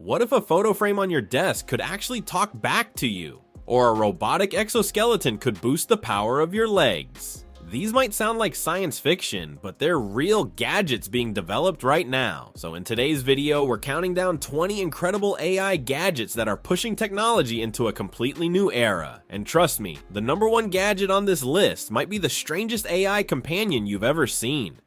What if a photo frame on your desk could actually talk back to you? Or a robotic exoskeleton could boost the power of your legs? These might sound like science fiction, but they're real gadgets being developed right now. So in today's video, we're counting down 20 incredible AI gadgets that are pushing technology into a completely new era. And trust me, the #1 gadget on this list might be the strangest AI companion you've ever seen.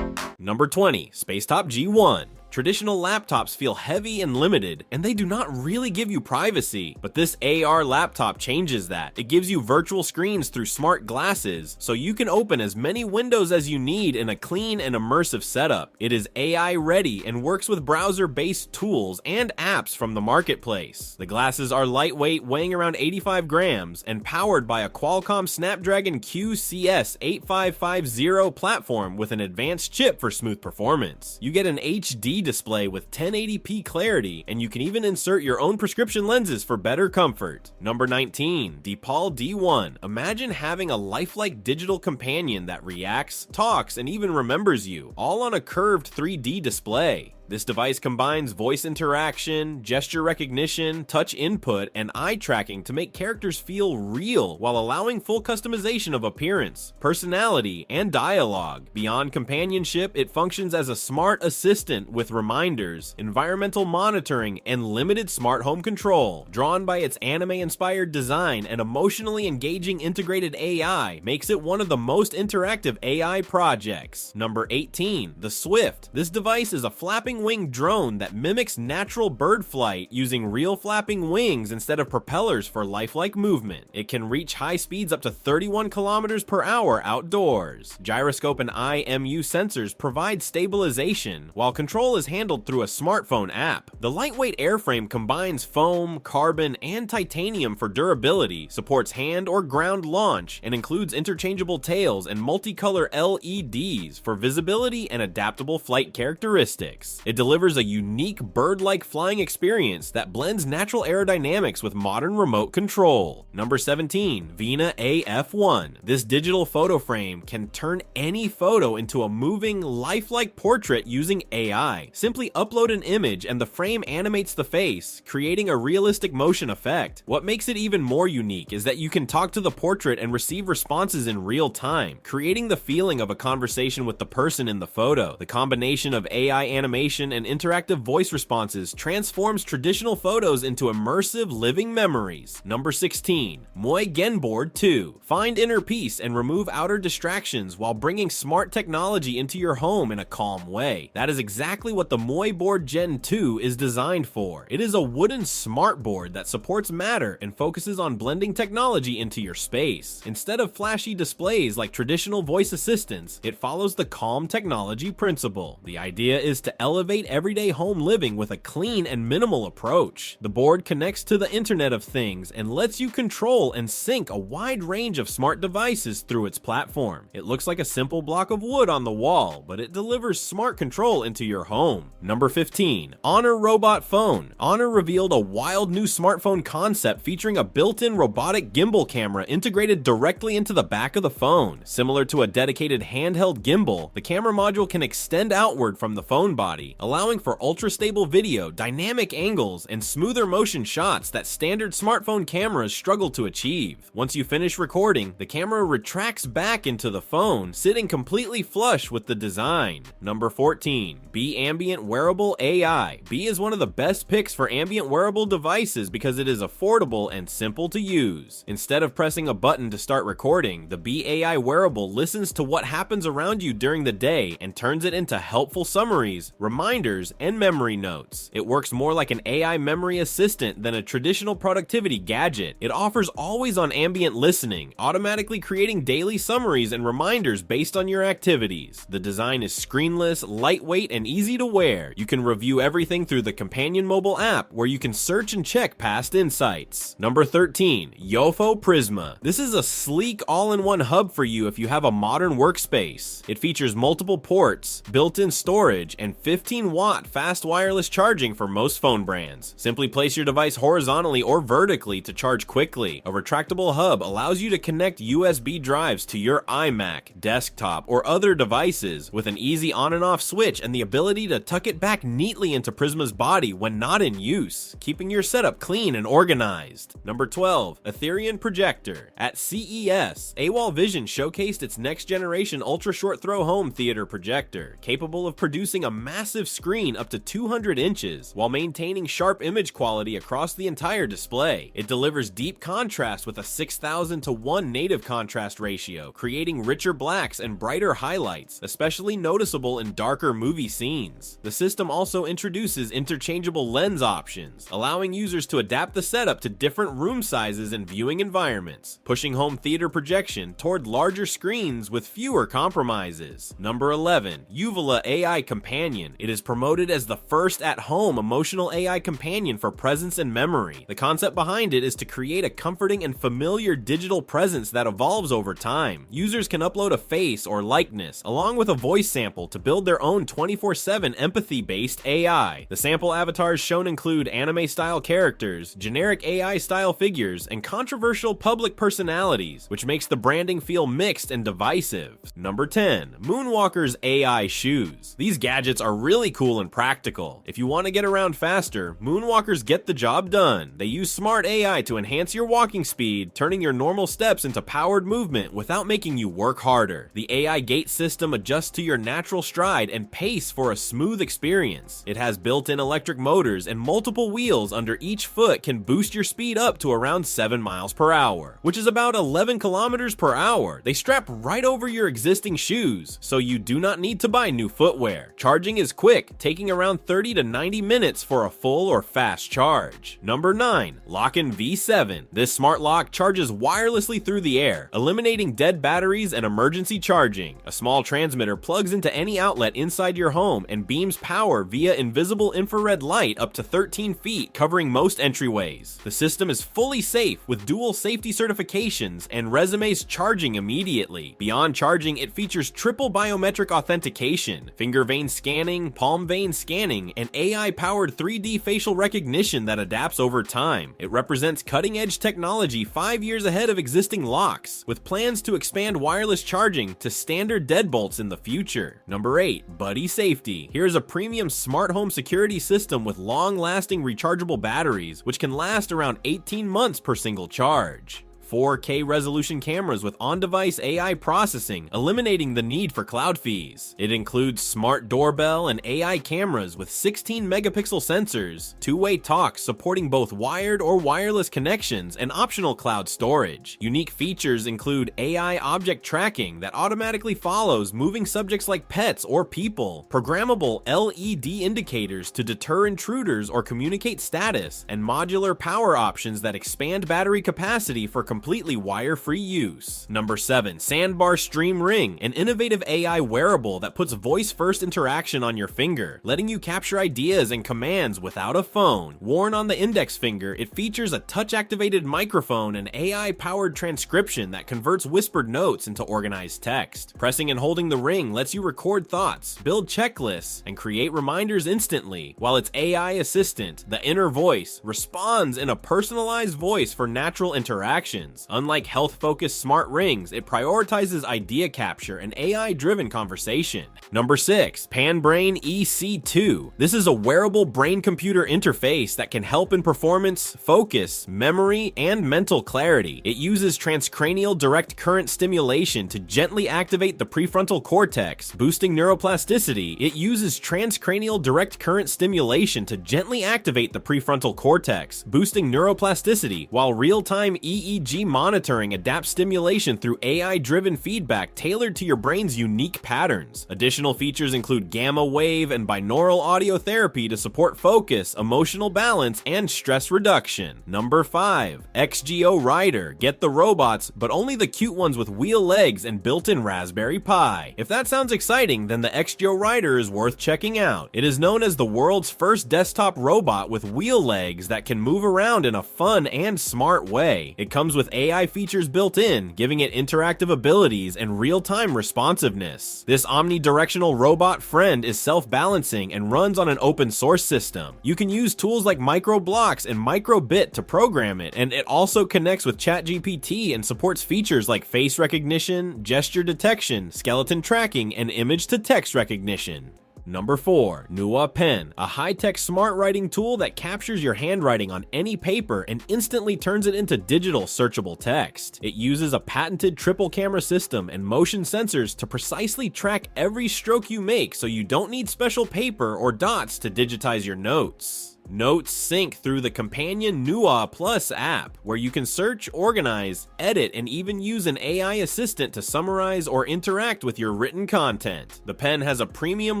Number 20, Spacetop G1. Traditional laptops feel heavy and limited, and they do not really give you privacy, but this AR laptop changes that. It gives you virtual screens through smart glasses, so you can open as many windows as you need in a clean and immersive setup. It is AI ready and works with browser-based tools and apps from the marketplace. The glasses are lightweight, weighing around 85 grams, and powered by a Qualcomm Snapdragon QCS8550 platform with an advanced chip for smooth performance. You get an HD display with 1080p clarity, and you can even insert your own prescription lenses for better comfort. Number 19, Dipal D1. Imagine having a lifelike digital companion that reacts, talks, and even remembers you, all on a curved 3D display. This device combines voice interaction, gesture recognition, touch input, and eye tracking to make characters feel real while allowing full customization of appearance, personality, and dialogue. Beyond companionship, it functions as a smart assistant with reminders, environmental monitoring, and limited smart home control. Drawn by its anime-inspired design and emotionally engaging integrated AI, makes it one of the most interactive AI projects. Number 18, the Swift. This device is a flapping wing drone that mimics natural bird flight using real flapping wings instead of propellers for lifelike movement. It can reach high speeds up to 31 kilometers per hour outdoors. Gyroscope and IMU sensors provide stabilization, while control is handled through a smartphone app. The lightweight airframe combines foam, carbon, and titanium for durability, supports hand or ground launch, and includes interchangeable tails and multicolor LEDs for visibility and adaptable flight characteristics. It delivers a unique bird-like flying experience that blends natural aerodynamics with modern remote control. Number 17, Vina AF1. This digital photo frame can turn any photo into a moving, lifelike portrait using AI. Simply upload an image and the frame animates the face, creating a realistic motion effect. What makes it even more unique is that you can talk to the portrait and receive responses in real time, creating the feeling of a conversation with the person in the photo. The combination of AI animation and interactive voice responses transforms traditional photos into immersive living memories. Number 16, MUI Genboard 2. Find inner peace and remove outer distractions while bringing smart technology into your home in a calm way. That is exactly what the MUI Board Gen 2 is designed for. It is a wooden smart board that supports Matter and focuses on blending technology into your space. Instead of flashy displays like traditional voice assistants, it follows the calm technology principle. The idea is to elevate everyday home living with a clean and minimal approach. The board connects to the Internet of Things and lets you control and sync a wide range of smart devices through its platform. It looks like a simple block of wood on the wall, but it delivers smart control into your home. Number 15, Honor Robot Phone. Honor revealed a wild new smartphone concept featuring a built-in robotic gimbal camera integrated directly into the back of the phone. Similar to a dedicated handheld gimbal, the camera module can extend outward from the phone body, allowing for ultra-stable video, dynamic angles, and smoother motion shots that standard smartphone cameras struggle to achieve. Once you finish recording, the camera retracts back into the phone, sitting completely flush with the design. Number 14, Be Ambient Wearable AI. Be is one of the best picks for ambient wearable devices because it is affordable and simple to use. Instead of pressing a button to start recording, the Be AI wearable listens to what happens around you during the day and turns it into helpful summaries, reminders, and memory notes. It works more like an AI memory assistant than a traditional productivity gadget. It offers always-on ambient listening, automatically creating daily summaries and reminders based on your activities. The design is screenless, lightweight, and easy to wear. You can review everything through the Companion mobile app, where you can search and check past insights. Number 13, Yofho Prisma. This is a sleek all-in-one hub for you if you have a modern workspace. It features multiple ports, built-in storage, and 15 15-watt fast wireless charging for most phone brands. Simply place your device horizontally or vertically to charge quickly. A retractable hub allows you to connect USB drives to your iMac, desktop, or other devices with an easy on and off switch and the ability to tuck it back neatly into Prisma's body when not in use, keeping your setup clean and organized. Number 12. Aetherion Projector. At CES, Awol Vision showcased its next-generation ultra-short-throw home theater projector, capable of producing a massive screen up to 200 inches while maintaining sharp image quality across the entire display. It delivers deep contrast with a 6,000 to 1 native contrast ratio, creating richer blacks and brighter highlights, especially noticeable in darker movie scenes. The system also introduces interchangeable lens options, allowing users to adapt the setup to different room sizes and viewing environments, pushing home theater projection toward larger screens with fewer compromises. Number 11. Euvola AI Companion. It is promoted as the first at-home emotional AI companion for presence and memory. The concept behind it is to create a comforting and familiar digital presence that evolves over time. Users can upload a face or likeness, along with a voice sample, to build their own 24/7 empathy-based AI. The sample avatars shown include anime-style characters, generic AI-style figures, and controversial public personalities, which makes the branding feel mixed and divisive. Number 10. Moonwalkers AI Shoes. These gadgets are really cool and practical. If you want to get around faster, Moonwalkers get the job done. They use smart AI to enhance your walking speed, turning your normal steps into powered movement without making you work harder. The AI gait system adjusts to your natural stride and pace for a smooth experience. It has built-in electric motors, and multiple wheels under each foot can boost your speed up to around 7 miles per hour, which is about 11 kilometers per hour. They strap right over your existing shoes, so you do not need to buy new footwear. Charging is quick, taking around 30 to 90 minutes for a full or fast charge. Number 9. Lockin V7. This smart lock charges wirelessly through the air, eliminating dead batteries and emergency charging. A small transmitter plugs into any outlet inside your home and beams power via invisible infrared light up to 13 feet, covering most entryways. The system is fully safe with dual safety certifications and resumes charging immediately. Beyond charging, it features triple biometric authentication, finger vein scanning, palm vein scanning, and AI-powered 3D facial recognition that adapts over time. It represents cutting-edge technology 5 years ahead of existing locks, with plans to expand wireless charging to standard deadbolts in the future. Number 8. Buddy Safety. Here's a premium smart home security system with long-lasting rechargeable batteries, which can last around 18 months per single charge. 4K resolution cameras with on-device AI processing, eliminating the need for cloud fees. It includes smart doorbell and AI cameras with 16 megapixel sensors, two-way talk supporting both wired or wireless connections, and optional cloud storage. Unique features include AI object tracking that automatically follows moving subjects like pets or people, programmable LED indicators to deter intruders or communicate status, and modular power options that expand battery capacity for completely wire-free use. Number 7. Sandbar Stream Ring, an innovative AI wearable that puts voice-first interaction on your finger, letting you capture ideas and commands without a phone. Worn on the index finger, it features a touch-activated microphone and AI-powered transcription that converts whispered notes into organized text. Pressing and holding the ring lets you record thoughts, build checklists, and create reminders instantly, while its AI assistant, the inner voice, responds in a personalized voice for natural interactions. Unlike health-focused smart rings, it prioritizes idea capture and AI-driven conversation. Number 6. PanBrain EC2. This is a wearable brain-computer interface that can help in performance, focus, memory, and mental clarity. It uses transcranial direct current stimulation to gently activate the prefrontal cortex, boosting neuroplasticity. It uses transcranial direct current stimulation to gently activate the prefrontal cortex, boosting neuroplasticity, while real-time EEG monitoring adapts stimulation through AI-driven feedback tailored to your brain's unique patterns. Additional features include gamma wave and binaural audio therapy to support focus, emotional balance, and stress reduction. Number 5. XGO Rider. Get the robots, but only the cute ones with wheel legs and built-in Raspberry Pi. If that sounds exciting, then the XGO Rider is worth checking out. It is known as the world's first desktop robot with wheel legs that can move around in a fun and smart way. It comes with with AI features built in, giving it interactive abilities and real-time responsiveness. This omnidirectional robot friend is self-balancing and runs on an open source system. You can use tools like microblocks and microbit to program it, and it also connects with ChatGPT and supports features like face recognition, gesture detection, skeleton tracking, and image-to-text recognition. Number 4. Nuwa Pen, a high-tech smart writing tool that captures your handwriting on any paper and instantly turns it into digital searchable text. It uses a patented triple camera system and motion sensors to precisely track every stroke you make, so you don't need special paper or dots to digitize your notes. Notes sync through the companion Nuwa Plus app, where you can search, organize, edit, and even use an AI assistant to summarize or interact with your written content. The pen has a premium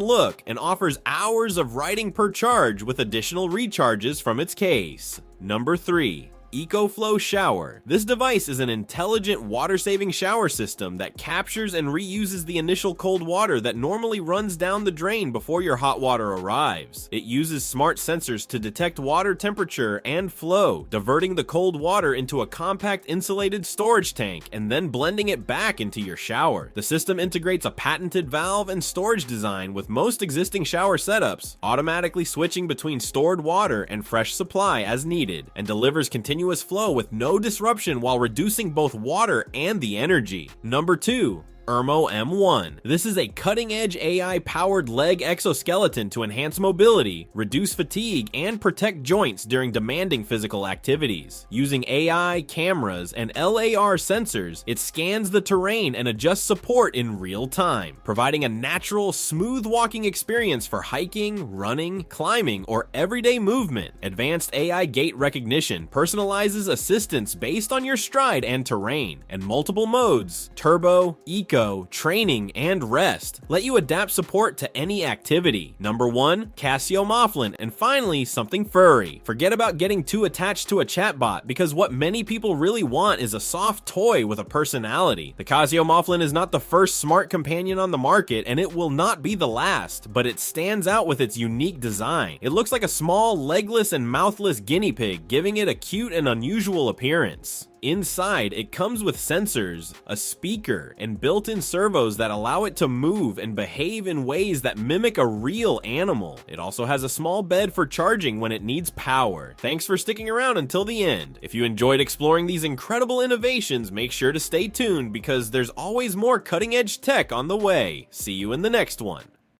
look and offers hours of writing per charge with additional recharges from its case. Number 3. EcoFlow Shower. This device is an intelligent water-saving shower system that captures and reuses the initial cold water that normally runs down the drain before your hot water arrives. It uses smart sensors to detect water temperature and flow, diverting the cold water into a compact insulated storage tank and then blending it back into your shower. The system integrates a patented valve and storage design with most existing shower setups, automatically switching between stored water and fresh supply as needed, and delivers continuous flow with no disruption while reducing both water and the energy. Number 2. Irmo M1. This is a cutting-edge AI-powered leg exoskeleton to enhance mobility, reduce fatigue, and protect joints during demanding physical activities. Using AI, cameras, and LAR sensors, it scans the terrain and adjusts support in real time, providing a natural, smooth walking experience for hiking, running, climbing, or everyday movement. Advanced AI gait recognition personalizes assistance based on your stride and terrain, and multiple modes, turbo, eco, training, and rest let you adapt support to any activity. Number 1. Casio Moflin, and finally, something furry. Forget about getting too attached to a chatbot, because what many people really want is a soft toy with a personality. The Casio Moflin is not the first smart companion on the market, and it will not be the last, but it stands out with its unique design. It looks like a small, legless, and mouthless guinea pig, giving it a cute and unusual appearance. Inside, it comes with sensors, a speaker, and built-in servos that allow it to move and behave in ways that mimic a real animal. It also has a small bed for charging when it needs power. Thanks for sticking around until the end. If you enjoyed exploring these incredible innovations, make sure to stay tuned because there's always more cutting-edge tech on the way. See you in the next one.